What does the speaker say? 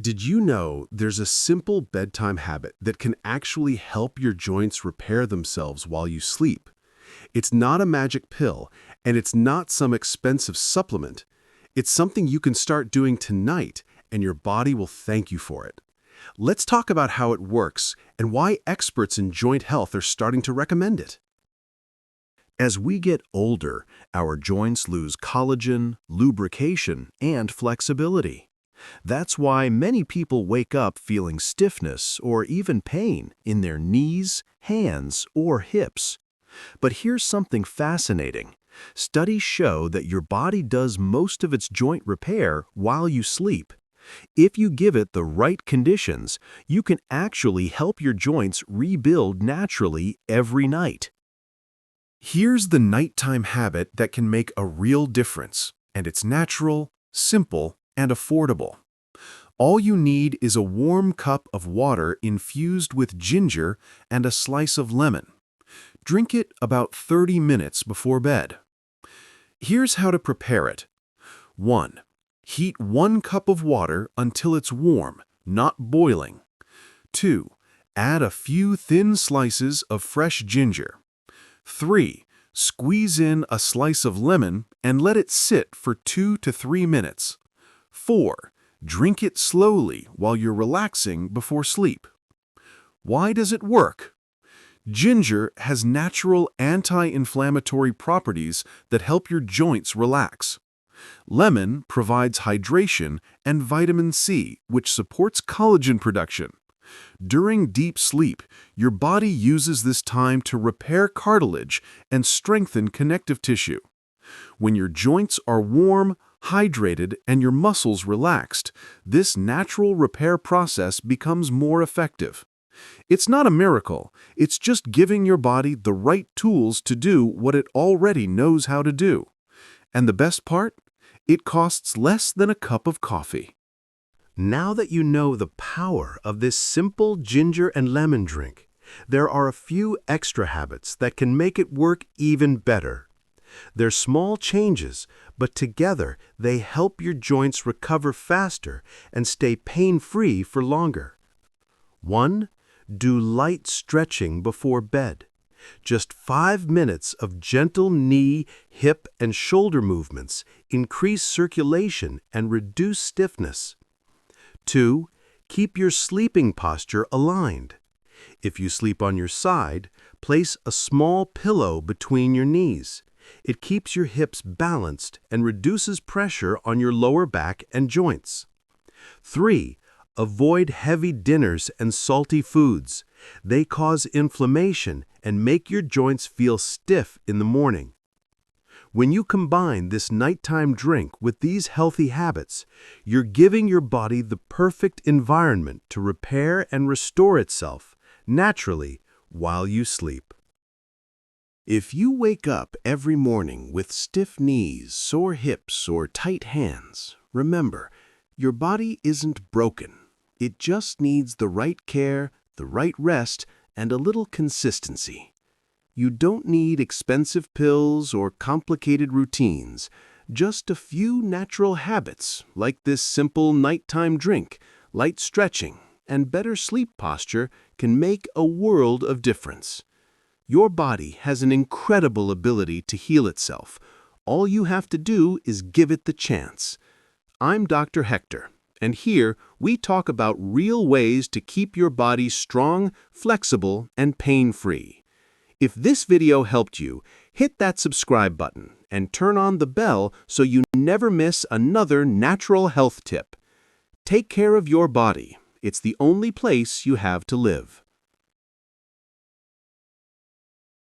Did you know there's a simple bedtime habit that can actually help your joints repair themselves while you sleep? It's not a magic pill, and it's not some expensive supplement. It's something you can start doing tonight, and your body will thank you for it. Let's talk about how it works and why experts in joint health are starting to recommend it. As we get older, our joints lose collagen, lubrication, and flexibility. That's why many people wake up feeling stiffness or even pain in their knees, hands, or hips. But here's something fascinating. Studies show that your body does most of its joint repair while you sleep. If you give it the right conditions, you can actually help your joints rebuild naturally every night. Here's the nighttime habit that can make a real difference, and it's natural, simple, and affordable. All you need is a warm cup of water infused with ginger and a slice of lemon. Drink it about 30 minutes before bed. Here's how to prepare it. 1. Heat 1 cup of water until it's warm, not boiling. 2. Add a few thin slices of fresh ginger. 3. Squeeze in a slice of lemon and let it sit for 2 to 3 minutes. 4. Drink it slowly while you're relaxing before sleep. Why does it work? Ginger has natural anti-inflammatory properties that help your joints relax. Lemon provides hydration and vitamin C, which supports collagen production. During deep sleep, your body uses this time to repair cartilage and strengthen connective tissue. When your joints are warm, hydrated, and your muscles relaxed, this natural repair process becomes more effective. It's not a miracle, it's just giving your body the right tools to do what it already knows how to do. And the best part? It costs less than a cup of coffee. Now that you know the power of this simple ginger and lemon drink, there are a few extra habits that can make it work even better. They're small changes, but together they help your joints recover faster and stay pain-free for longer. 1. Do light stretching before bed. Just 5 minutes of gentle knee, hip, and shoulder movements increase circulation and reduce stiffness. 2. Keep your sleeping posture aligned. If you sleep on your side, place a small pillow between your knees. It keeps your hips balanced and reduces pressure on your lower back and joints. 3. Avoid heavy dinners and salty foods. They cause inflammation and make your joints feel stiff in the morning. When you combine this nighttime drink with these healthy habits, you're giving your body the perfect environment to repair and restore itself naturally while you sleep. If you wake up every morning with stiff knees, sore hips, or tight hands, remember, your body isn't broken. It just needs the right care, the right rest, and a little consistency. You don't need expensive pills or complicated routines, just a few natural habits like this simple nighttime drink, light stretching, and better sleep posture can make a world of difference. Your body has an incredible ability to heal itself. All you have to do is give it the chance. I'm Dr. Hector, and here we talk about real ways to keep your body strong, flexible, and pain-free. If this video helped you, hit that subscribe button and turn on the bell so you never miss another natural health tip. Take care of your body. It's the only place you have to live.